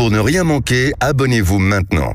Pour ne rien manquer, abonnez-vous maintenant.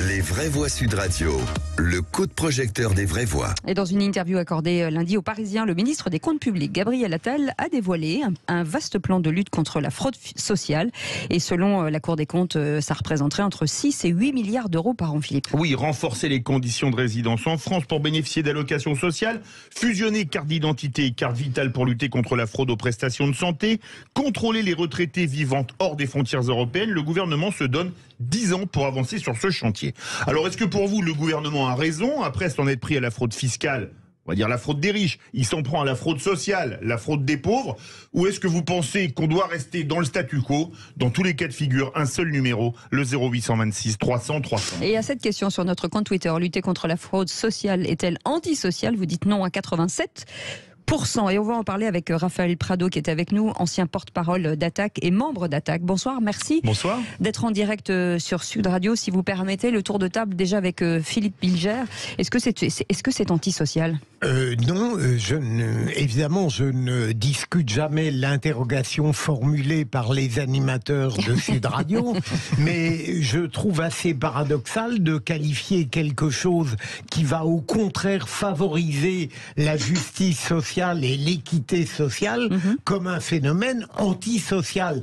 Les Vraies Voix Sud Radio, le coup de projecteur des vraies voix. Et dans une interview accordée lundi aux Parisiens, le ministre des Comptes publics, Gabriel Attal, a dévoilé un vaste plan de lutte contre la fraude sociale. Et selon la Cour des comptes, ça représenterait entre 6 et 8 milliards d'euros par an, Philippe. Oui, renforcer les conditions de résidence en France pour bénéficier d'allocations sociales, fusionner carte d'identité et carte vitale pour lutter contre la fraude aux prestations de santé, contrôler les retraités vivant hors des frontières européennes. Le gouvernement se donne 10 ans pour avancer sur ce chantier. Alors, est-ce que pour vous, le gouvernement a raison, après s'en être pris à la fraude fiscale, on va dire la fraude des riches, il s'en prend à la fraude sociale, la fraude des pauvres, ou est-ce que vous pensez qu'on doit rester dans le statu quo, dans tous les cas de figure, un seul numéro, le 0826 300 300. Et à cette question sur notre compte Twitter, lutter contre la fraude sociale est-elle antisociale? Vous dites non à 87%. Et on va en parler avec Raphaël Prado qui est avec nous, ancien porte-parole d'Attac et membre d'Attac. Bonsoir, merci. Bonsoir. D'être en direct sur Sud Radio. Si vous permettez, le tour de table déjà avec Philippe Bilger. Est-ce que c'est antisocial? Non, évidemment, je ne discute jamais l'interrogation formulée par les animateurs de Sud Radio, mais je trouve assez paradoxal de qualifier quelque chose qui va au contraire favoriser la justice sociale et l'équité sociale comme un phénomène antisocial.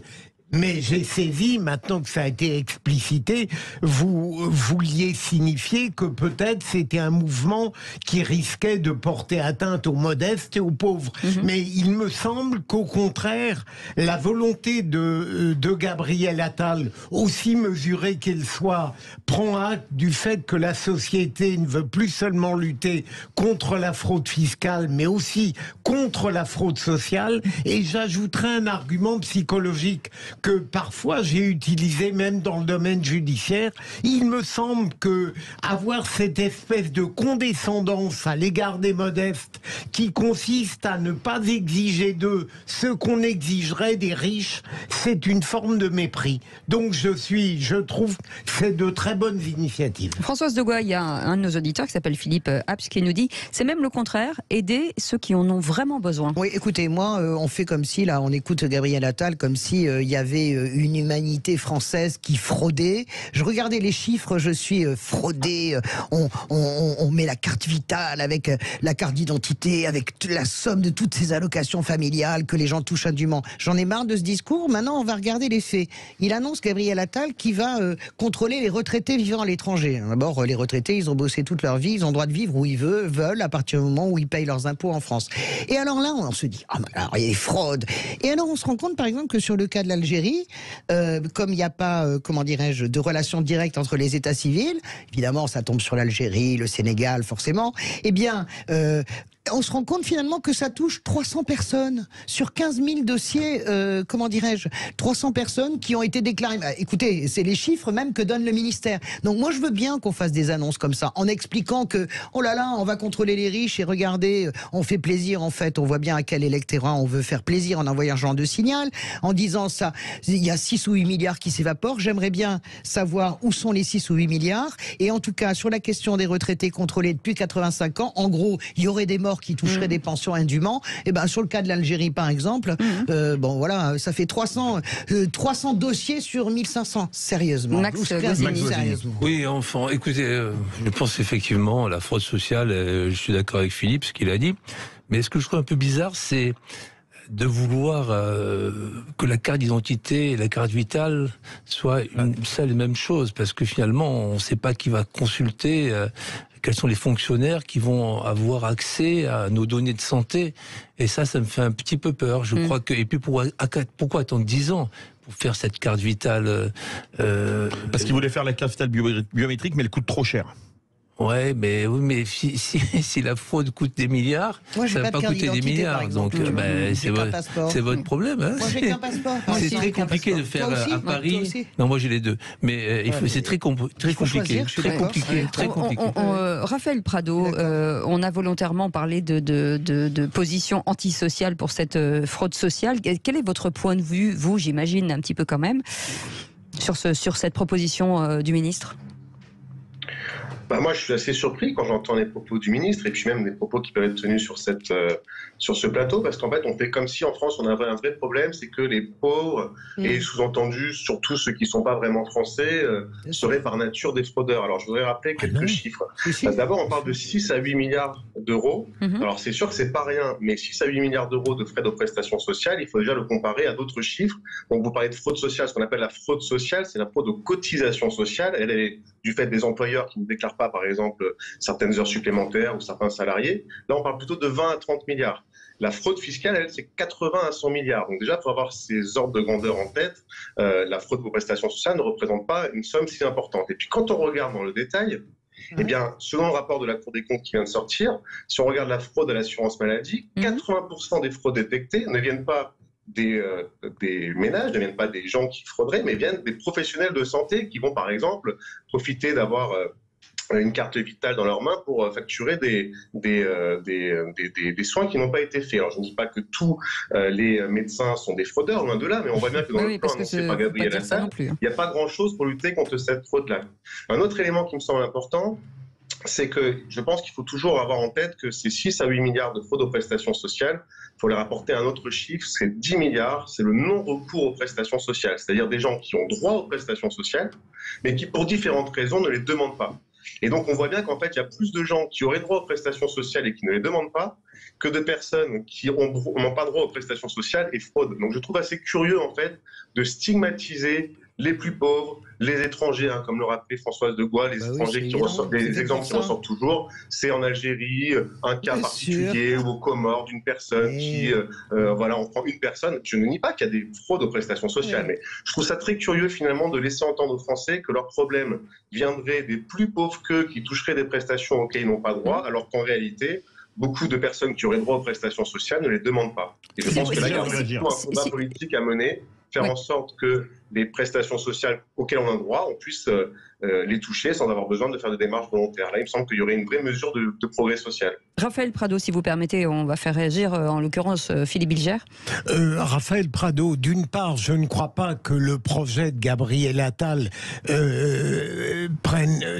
Mais j'ai saisi, maintenant que ça a été explicité, vous vouliez signifier que peut-être c'était un mouvement qui risquait de porter atteinte aux modestes et aux pauvres. Mais il me semble qu'au contraire, la volonté de Gabriel Attal, aussi mesurée qu'elle soit, prend acte du fait que la société ne veut plus seulement lutter contre la fraude fiscale, mais aussi contre la fraude sociale. Et j'ajouterai un argument psychologique que parfois j'ai utilisé même dans le domaine judiciaire. Il me semble que avoir cette espèce de condescendance à l'égard des modestes qui consiste à ne pas exiger d'eux ce qu'on exigerait des riches, c'est une forme de mépris. Donc je trouve que c'est de très bonnes initiatives. Françoise de Goy, il y a un de nos auditeurs qui s'appelle Philippe Abs qui nous dit c'est même le contraire, aider ceux qui en ont vraiment besoin. Oui, écoutez, moi, on fait comme si, là, on écoute Gabriel Attal comme si il y avait une humanité française qui fraudait. Je regardais les chiffres, je suis fraudé. On met la carte vitale avec la carte d'identité, avec la somme de toutes ces allocations familiales que les gens touchent indûment. J'en ai marre de ce discours. Maintenant, on va regarder les faits. Il annonce, Gabriel Attal, qui va contrôler les retraités vivant à l'étranger. D'abord, les retraités, ils ont bossé toute leur vie, ils ont le droit de vivre où ils veulent à partir du moment où ils payent leurs impôts en France. Et alors là, on se dit, ah, mais alors, il y a des fraudes. Et alors, on se rend compte, par exemple, que sur le cas de l'Algérie, comme il n'y a pas, comment dirais-je, de relation directe entre les États civils, évidemment, ça tombe sur l'Algérie, le Sénégal, forcément, eh bien, on se rend compte finalement que ça touche 300 personnes sur 15 000 dossiers, comment dirais-je, 300 personnes qui ont été déclarées. Bah, écoutez, c'est les chiffres même que donne le ministère. Donc moi je veux bien qu'on fasse des annonces comme ça, en expliquant que, oh là là, on va contrôler les riches et regardez, on fait plaisir en fait, on voit bien à quel électorat on veut faire plaisir en envoyant un genre de signal, en disant ça, il y a 6 ou 8 milliards qui s'évaporent, j'aimerais bien savoir où sont les 6 ou 8 milliards, et en tout cas sur la question des retraités contrôlés depuis 85 ans, en gros, il y aurait des morts qui toucheraient des pensions indûment. Et ben sur le cas de l'Algérie par exemple, bon voilà, ça fait 300 dossiers sur 1500. Sérieusement. Max Sérieusement. Oui, enfin, écoutez, je pense effectivement la fraude sociale. Je suis d'accord avec Philippe, ce qu'il a dit. Mais ce que je trouve un peu bizarre, c'est de vouloir que la carte d'identité et la carte vitale soient une seule et même chose, parce que finalement, on ne sait pas qui va consulter. Quels sont les fonctionnaires qui vont avoir accès à nos données de santé? Et ça me fait un petit peu peur. Je crois que, et puis pourquoi attendre 10 ans pour faire cette carte vitale? Parce qu'il voulait faire la carte vitale biométrique, mais elle coûte trop cher. Ouais, mais oui, mais si la fraude coûte des milliards, moi, ça va pas coûter des milliards. Donc, c'est votre problème. Hein. Moi, j'ai qu'un passeport. C'est très compliqué de faire à Paris. Non, moi j'ai les deux. Mais c'est très compliqué. Raphaël Prado, on a volontairement parlé de position antisociale pour cette fraude sociale. Quel est votre point de vue, vous, j'imagine, un petit peu quand même, sur cette proposition du ministre ? Moi, je suis assez surpris quand j'entends les propos du ministre et puis même les propos qui peuvent être tenus sur ce plateau, parce qu'en fait, on fait comme si en France, on avait un vrai problème, c'est que les pauvres, et sous-entendu surtout ceux qui ne sont pas vraiment français, seraient par nature des fraudeurs. Alors, je voudrais rappeler quelques chiffres. D'abord, on parle de 6 à 8 milliards d'euros. Alors, c'est sûr que c'est pas rien, mais 6 à 8 milliards d'euros de frais de prestations sociales, il faut déjà le comparer à d'autres chiffres. Donc, vous parlez de fraude sociale, ce qu'on appelle la fraude sociale, c'est la fraude aux cotisations sociales. Elle est du fait des employeurs qui ne déclarent pas, par exemple, certaines heures supplémentaires ou certains salariés. Là, on parle plutôt de 20 à 30 milliards. La fraude fiscale, elle, c'est 80 à 100 milliards. Donc déjà, il faut avoir ces ordres de grandeur en tête. La fraude aux prestations sociales ne représente pas une somme si importante. Et puis, quand on regarde dans le détail, eh bien, selon le rapport de la Cour des comptes qui vient de sortir, si on regarde la fraude à l'assurance maladie, 80% des fraudes détectées ne viennent pas des ménages, ne viennent pas des gens qui frauderaient, mais viennent des professionnels de santé qui vont, par exemple, profiter d'avoir une carte vitale dans leurs mains pour facturer des soins qui n'ont pas été faits. Alors, je ne dis pas que tous les médecins sont des fraudeurs, loin de là, mais on voit bien que dans le plan annoncé par Gabriel Attal, il n'y a pas grand-chose pour lutter contre cette fraude-là. Un autre élément qui me semble important, c'est que je pense qu'il faut toujours avoir en tête que ces 6 à 8 milliards de fraude aux prestations sociales, il faut les rapporter à un autre chiffre, c'est 10 milliards, c'est le non-recours aux prestations sociales, c'est-à-dire des gens qui ont droit aux prestations sociales, mais qui pour différentes raisons ne les demandent pas. Et donc on voit bien qu'en fait il y a plus de gens qui auraient droit aux prestations sociales et qui ne les demandent pas, que de personnes qui n'ont pas droit aux prestations sociales et fraudent. Donc je trouve assez curieux en fait de stigmatiser les plus pauvres, les étrangers, comme le rappelait Françoise de Gaulle, les étrangers qui ressortent, des exemples qui ressortent toujours, c'est en Algérie, un cas particulier, ou aux Comores, d'une personne qui, voilà, on prend une personne. Je ne nie pas qu'il y a des fraudes aux prestations sociales, mais je trouve ça très curieux finalement de laisser entendre aux Français que leur problème viendrait des plus pauvres qu'eux qui toucheraient des prestations auxquelles ils n'ont pas droit, alors qu'en réalité, beaucoup de personnes qui auraient droit aux prestations sociales ne les demandent pas. Et je pense que là, il y a un combat politique à mener, faire en sorte que les prestations sociales auxquelles on a droit, on puisse les toucher sans avoir besoin de faire des démarches volontaires. Là, il me semble qu'il y aurait une vraie mesure de progrès social. Raphaël Prado, si vous permettez, on va faire réagir en l'occurrence Philippe Bilger. Raphaël Prado, d'une part, je ne crois pas que le projet de Gabriel Attal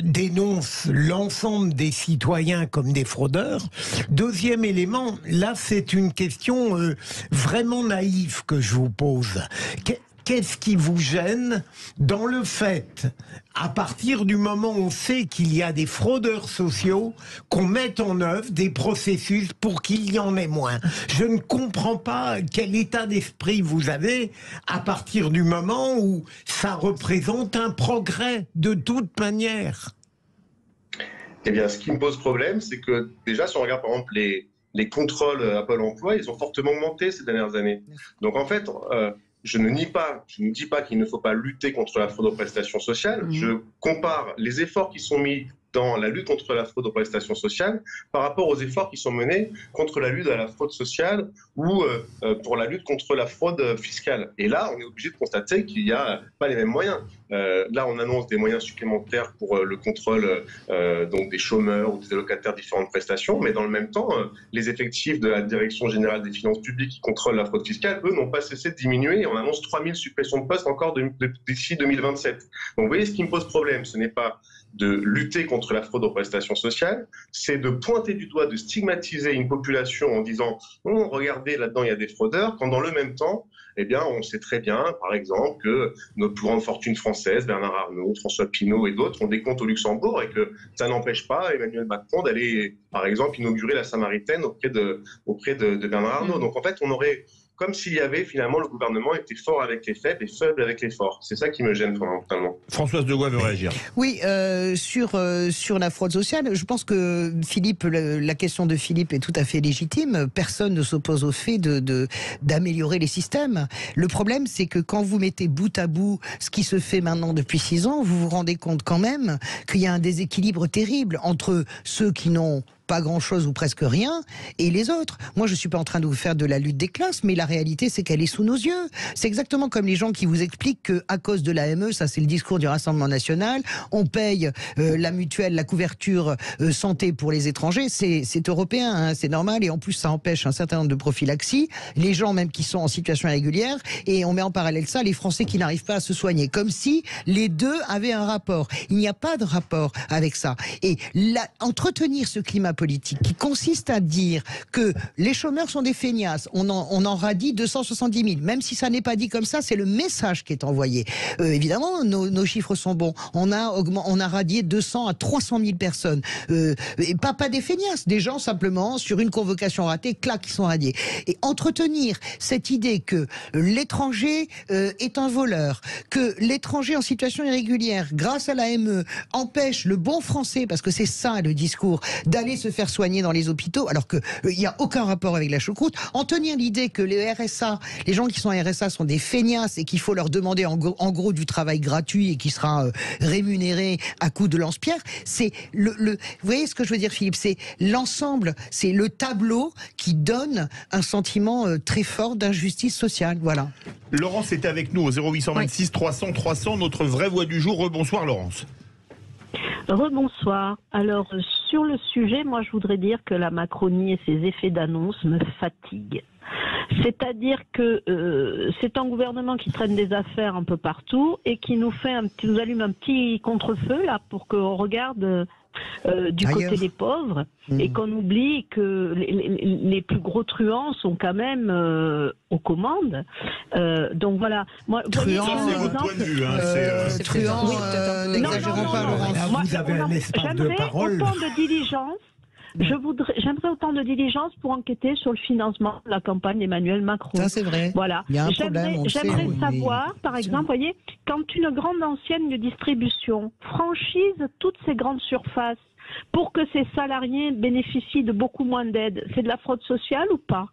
dénonce l'ensemble des citoyens comme des fraudeurs. Deuxième élément, là c'est une question vraiment naïve que je vous pose. Qu'est-ce qui vous gêne dans le fait, à partir du moment où on sait qu'il y a des fraudeurs sociaux, qu'on mette en œuvre des processus pour qu'il y en ait moins? Je ne comprends pas quel état d'esprit vous avez à partir du moment où ça représente un progrès de toute manière. Eh bien, ce qui me pose problème, c'est que déjà, si on regarde par exemple les contrôles à Pôle emploi, ils ont fortement augmenté ces dernières années. Donc en fait, je ne dis pas qu'il ne faut pas lutter contre la fraude aux prestations sociales. Je compare les efforts qui sont mis dans la lutte contre la fraude aux prestations sociales par rapport aux efforts qui sont menés contre la lutte à la fraude sociale ou pour la lutte contre la fraude fiscale. Et là, on est obligé de constater qu'il n'y a pas les mêmes moyens. Là, on annonce des moyens supplémentaires pour le contrôle donc des chômeurs ou des allocataires de différentes prestations, mais dans le même temps, les effectifs de la Direction générale des finances publiques qui contrôlent la fraude fiscale, eux, n'ont pas cessé de diminuer et on annonce 3000 suppressions de postes encore d'ici 2027. Donc, vous voyez, ce qui me pose problème, ce n'est pas de lutter contre la fraude aux prestations sociales, c'est de pointer du doigt, de stigmatiser une population en disant « Oh, regardez, là-dedans, il y a des fraudeurs », quand dans le même temps, eh bien, on sait très bien, par exemple, que nos plus grandes fortunes françaises, Bernard Arnault, François Pinault et d'autres, ont des comptes au Luxembourg et que ça n'empêche pas Emmanuel Macron d'aller, par exemple, inaugurer la Samaritaine auprès de Bernard Arnault. Donc, en fait, on aurait comme s'il y avait finalement le gouvernement était fort avec les faibles et faible avec les forts. C'est ça qui me gêne fondamentalement. Françoise de Gaulle veut réagir. Oui, sur la fraude sociale, je pense que Philippe, la question de Philippe est tout à fait légitime. Personne ne s'oppose au fait d'améliorer les systèmes. Le problème, c'est que quand vous mettez bout à bout ce qui se fait maintenant depuis 6 ans, vous vous rendez compte quand même qu'il y a un déséquilibre terrible entre ceux qui n'ont pas grand-chose ou presque rien, et les autres. Moi, je suis pas en train de vous faire de la lutte des classes, mais la réalité, c'est qu'elle est sous nos yeux. C'est exactement comme les gens qui vous expliquent qu'à cause de l'AME, ça c'est le discours du Rassemblement national, on paye la mutuelle, la couverture santé pour les étrangers, c'est européen, hein, c'est normal, et en plus ça empêche un certain nombre de prophylaxies, les gens même qui sont en situation irrégulière, et on met en parallèle ça les Français qui n'arrivent pas à se soigner, comme si les deux avaient un rapport. Il n'y a pas de rapport avec ça. Et entretenir ce climat politique qui consiste à dire que les chômeurs sont des feignasses, on en radie 270 000, même si ça n'est pas dit comme ça, c'est le message qui est envoyé. Évidemment, nos chiffres sont bons. On a radié 200 à 300 000 personnes. Et pas des feignasses, des gens simplement sur une convocation ratée, clac, qui sont radiés. Et entretenir cette idée que l'étranger est un voleur, que l'étranger en situation irrégulière, grâce à l'AME, empêche le bon français, parce que c'est ça le discours, d'aller se faire soigner dans les hôpitaux, alors qu'il n'y a aucun rapport avec la choucroute. En tenir l'idée que les RSA, les gens qui sont en RSA sont des feignasses et qu'il faut leur demander en gros du travail gratuit et qui sera rémunéré à coup de lance-pierre, c'est vous voyez ce que je veux dire, Philippe, c'est l'ensemble, c'est le tableau qui donne un sentiment très fort d'injustice sociale, voilà. Laurence est avec nous au 0826 300 300, notre vraie voix du jour. Rebonsoir Laurence. Rebonsoir. Alors, sur le sujet, moi je voudrais dire que la Macronie et ses effets d'annonce me fatiguent. C'est-à-dire que c'est un gouvernement qui traîne des affaires un peu partout et qui nous allume un petit contre-feu là pour qu'on regarde du côté des pauvres et qu'on oublie que les plus gros truands sont quand même aux commandes. Donc voilà. Moi, truand, c'est votre point de vue. Hein, truand, n'exagérons pas, Laurence. Vous avez un espace de parole. Autant de diligence. J'aimerais autant de diligence pour enquêter sur le financement de la campagne d'Emmanuel Macron. Ça, c'est vrai. Voilà. Il y a un problème, j'aimerais savoir, par exemple, voyez, quand une grande ancienne de distribution franchise toutes ces grandes surfaces pour que ses salariés bénéficient de beaucoup moins d'aide, c'est de la fraude sociale ou pas ?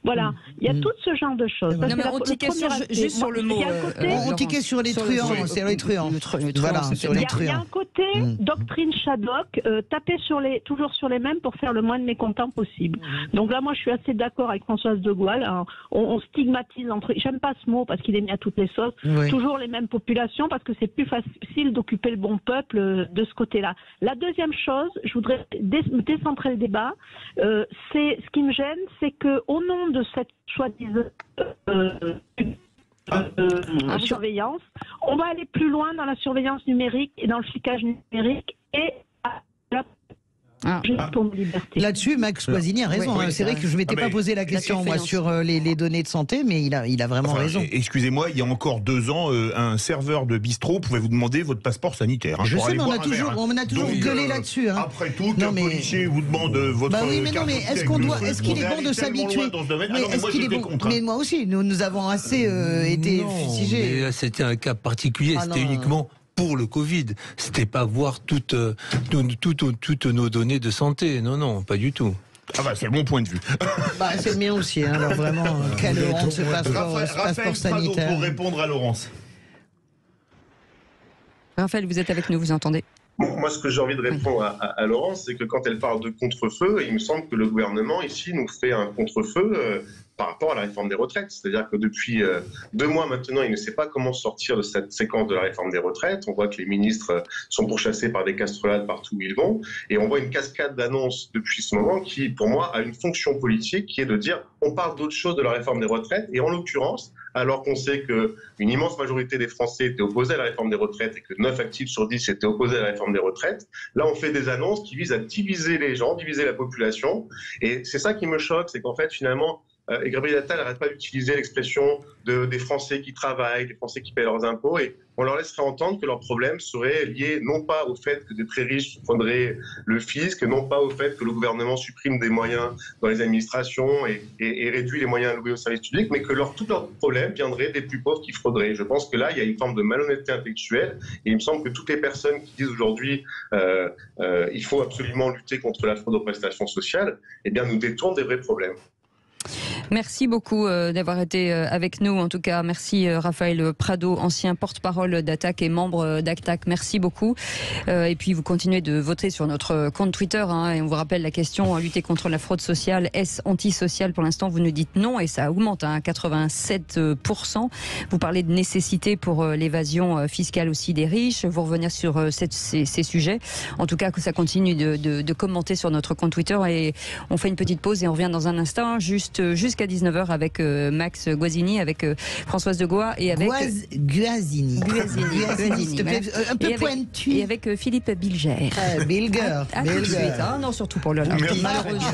Voilà, il y a tout ce genre de choses. Non, mais on tiquait juste sur le mot. On tiquait sur les truands, c'est les truands. Voilà, sur les truands. Il y a un côté doctrine Shadok, taper toujours sur les mêmes pour faire le moins de mécontents possible. Donc là, moi, je suis assez d'accord avec Françoise de Gaulle. Hein. On stigmatise j'aime pas ce mot parce qu'il est mis à toutes les sauces. Oui. Toujours les mêmes populations parce que c'est plus facile d'occuper le bon peuple de ce côté-là. La deuxième chose, je voudrais décentrer le débat. C'est ce qui me gêne, c'est que au nom de cette soi-disant surveillance, on va aller plus loin dans la surveillance numérique et dans le flicage numérique et là-dessus, Max Guazzini a raison. C'est vrai que je ne m'étais pas posé la question moi sur les données de santé, mais il a vraiment raison. Excusez-moi, il y a encore 2 ans, un serveur de bistrot pouvait vous demander votre passeport sanitaire. Hein, je sais, mais on a toujours gueulé là-dessus. Hein. Après tout, qu'un policier vous demande votre. Bah oui, mais non, mais est-ce qu'il est bon de s'habituer? Mais moi aussi, nous avons assez été fustigés. Mais là, c'était un cas particulier. C'était uniquement pour le Covid. C'était pas voir toutes nos données de santé. Non, pas du tout. Ah bah c'est mon point de vue. Bah c'est le mien aussi. Hein. Alors vraiment, quelle honte ce passeport sanitaire. Pour répondre à Laurence. Raphaël, vous êtes avec nous, vous entendez? Moi, ce que j'ai envie de répondre à Laurence, c'est que quand elle parle de contre-feu, il me semble que le gouvernement ici nous fait un contre-feu par rapport à la réforme des retraites. C'est-à-dire que depuis 2 mois maintenant, il ne sait pas comment sortir de cette séquence de la réforme des retraites. On voit que les ministres sont pourchassés par des castrolades partout où ils vont. Et on voit une cascade d'annonces depuis ce moment qui, pour moi, a une fonction politique qui est de dire on parle d'autre chose de la réforme des retraites. Et en l'occurrence, alors qu'on sait qu'une immense majorité des Français étaient opposés à la réforme des retraites et que 9 actifs sur 10 étaient opposés à la réforme des retraites, là on fait des annonces qui visent à diviser les gens, diviser la population. Et c'est ça qui me choque, c'est qu'en fait finalement, et Gabriel Attal n'arrête pas d'utiliser l'expression des Français qui travaillent, des Français qui paient leurs impôts, et on leur laisserait entendre que leur problème serait lié non pas au fait que des très riches prendraient le fisc, non pas au fait que le gouvernement supprime des moyens dans les administrations et réduit les moyens alloués aux services publics, mais que tout leur problème viendrait des plus pauvres qui frauderaient. Je pense que là, il y a une forme de malhonnêteté intellectuelle, et il me semble que toutes les personnes qui disent aujourd'hui il faut absolument lutter contre la fraude aux prestations sociales, eh bien nous détournent des vrais problèmes. Merci beaucoup d'avoir été avec nous. En tout cas, merci Raphaël Prado, ancien porte-parole d'Attac et membre d'Attac. Merci beaucoup. Et puis vous continuez de voter sur notre compte Twitter. Et on vous rappelle la question, lutter contre la fraude sociale, est-ce antisocial? Pour l'instant, vous nous dites non et ça augmente à 87%. Vous parlez de nécessité pour l'évasion fiscale aussi des riches. Vous revenez sur ces sujets. En tout cas, que ça continue de commenter sur notre compte Twitter. Et on fait une petite pause et on revient dans un instant, jusqu'à 19h avec Max Guazzini, avec Françoise de Goa et avec Guazzini. Un peu pointu. Et avec Philippe Bilger. Bilger. À tout de suite. Non, surtout pour le malheureusement.